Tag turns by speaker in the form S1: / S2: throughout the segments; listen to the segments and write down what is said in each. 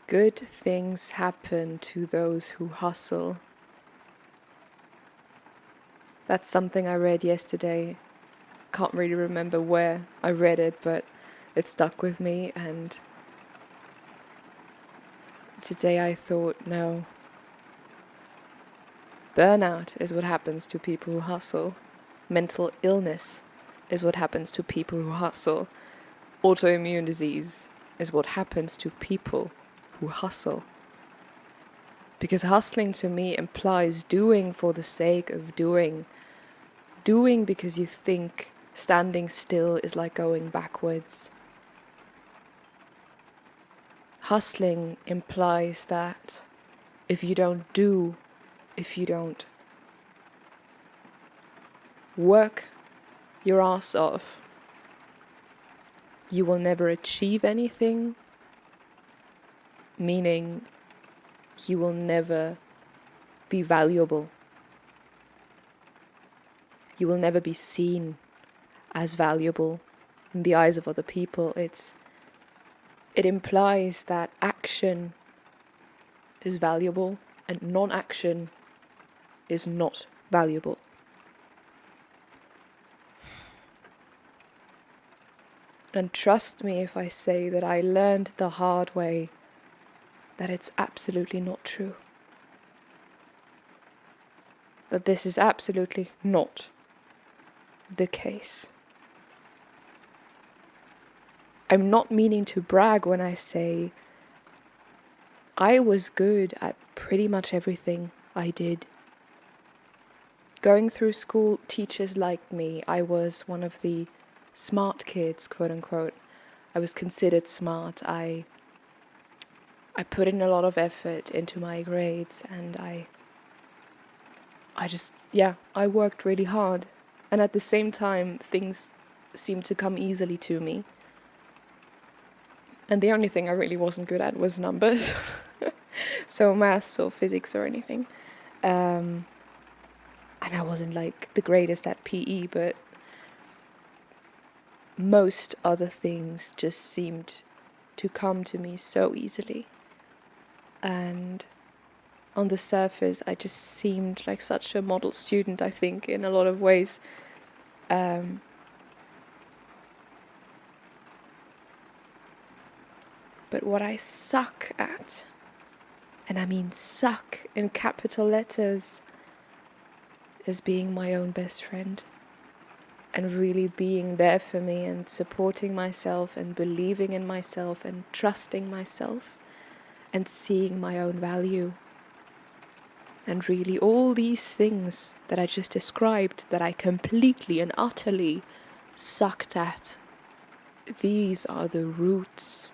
S1: Good things happen to those who hustle. That's something I read yesterday. Can't really remember where I read it, but it stuck with me, and today I thought, no. Burnout is what happens to people who hustle. Mental illness is what happens to people who hustle. Autoimmune disease is what happens to people who hustle. Because hustling to me implies doing for the sake of doing. Doing because you think standing still is like going backwards. Hustling implies that if you don't do, if you don't work your ass off, you will never achieve anything, meaning you will never be valuable. You will never be seen as valuable in the eyes of other people. It implies that action is valuable and non-action is not valuable. And trust me if I say that I learned the hard way that it's absolutely not true. That this is absolutely not the case. I'm not meaning to brag when I say I was good at pretty much everything I did. Going through school, teachers liked me. I was one of the smart kids, quote unquote. I was considered smart. I put in a lot of effort into my grades, and I worked really hard. And at the same time, things seemed to come easily to me. And the only thing I really wasn't good at was numbers. So maths or physics or anything. And I wasn't like the greatest at PE, but most other things just seemed to come to me so easily. And on the surface, I just seemed like such a model student, I think, in a lot of ways. But what I suck at, and I mean suck in capital letters, is being my own best friend. And really being there for me and supporting myself and believing in myself and trusting myself and seeing my own value. And really all these things that I just described that I completely and utterly sucked at, these are the roots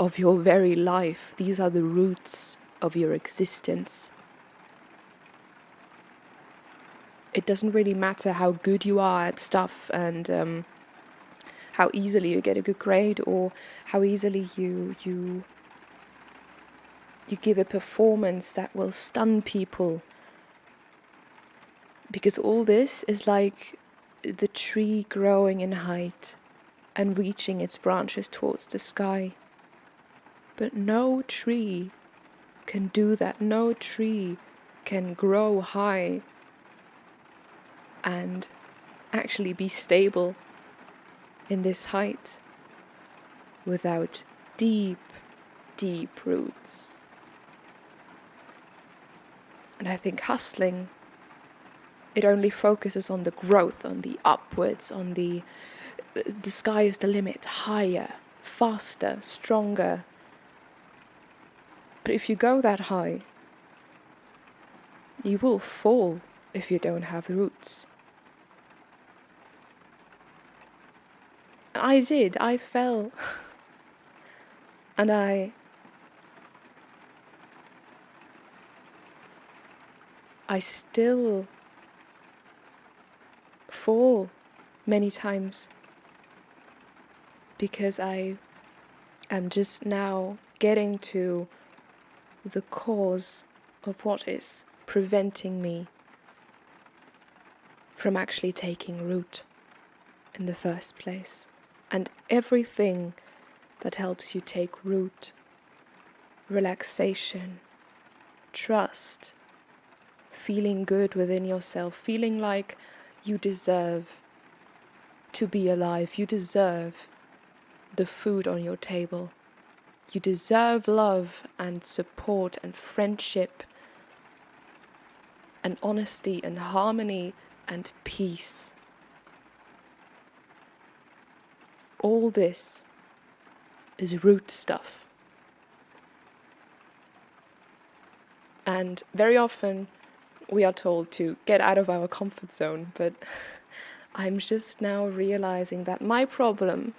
S1: of your very life. These are the roots of your existence. It doesn't really matter how good you are at stuff and how easily you get a good grade or how easily you give a performance that will stun people. Because all this is like the tree growing in height and reaching its branches towards the sky. But no tree can do that. No tree can grow high and actually be stable in this height without deep, deep roots. And I think hustling, it only focuses on the growth, on the upwards, on the sky is the limit, higher, faster, stronger. But if you go that high, you will fall if you don't have roots. I did. I fell. And I still fall many times because I am just now getting to the cause of what is preventing me from actually taking root in the first place. And everything that helps you take root relaxation, trust, feeling good within yourself, feeling like you deserve to be alive, you deserve the food on your table, you deserve love and support and friendship and honesty and harmony and peace. All this is root stuff. And very often we are told to get out of our comfort zone, but I'm just now realizing that my problem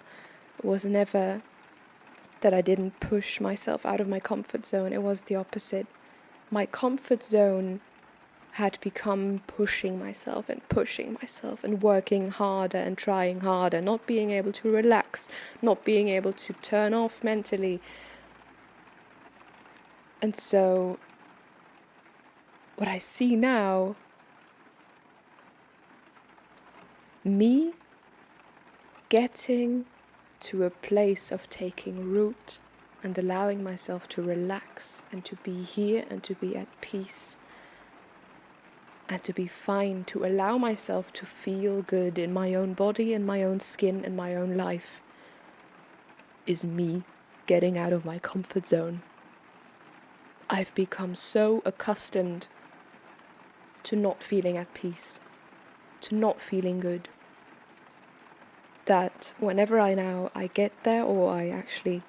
S1: was never that I didn't push myself out of my comfort zone. It was the opposite. My comfort zone had become pushing myself and working harder and trying harder, not being able to relax, not being able to turn off mentally. And so what I see now, me getting to a place of taking root and allowing myself to relax and to be here and to be at peace and to be fine, to allow myself to feel good in my own body and my own skin and my own life, is me getting out of my comfort zone. I've become so accustomed to not feeling at peace, to not feeling good, that whenever I get there, or I actually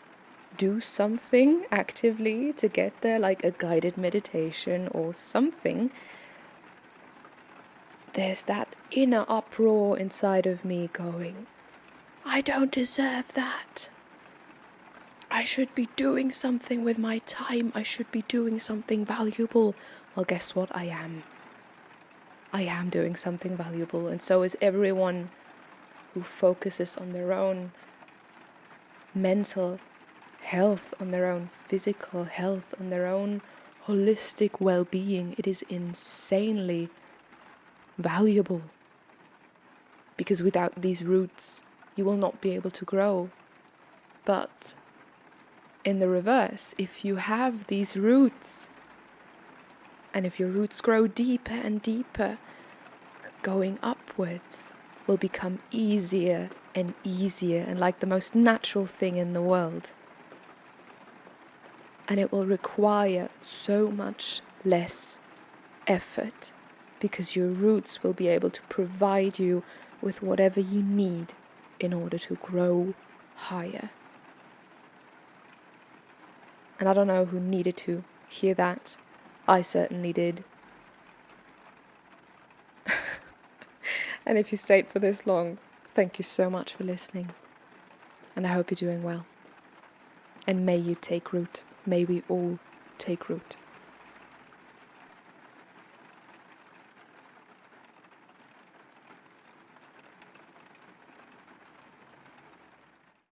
S1: do something actively to get there, like a guided meditation or something, there's that inner uproar inside of me going, I don't deserve that. I should be doing something with my time. I should be doing something valuable. Well, guess what? I am. I am doing something valuable, and so is everyone who focuses on their own mental health, on their own physical health, on their own holistic well-being. It is insanely valuable, because without these roots you will not be able to grow. But in the reverse, if you have these roots, and if your roots grow deeper and deeper, going upwards will become easier and easier, and like the most natural thing in the world. And it will require so much less effort, because your roots will be able to provide you with whatever you need in order to grow higher. And I don't know who needed to hear that. I certainly did. And if you stayed for this long, thank you so much for listening. And I hope you're doing well. And may you take root. May we all take root.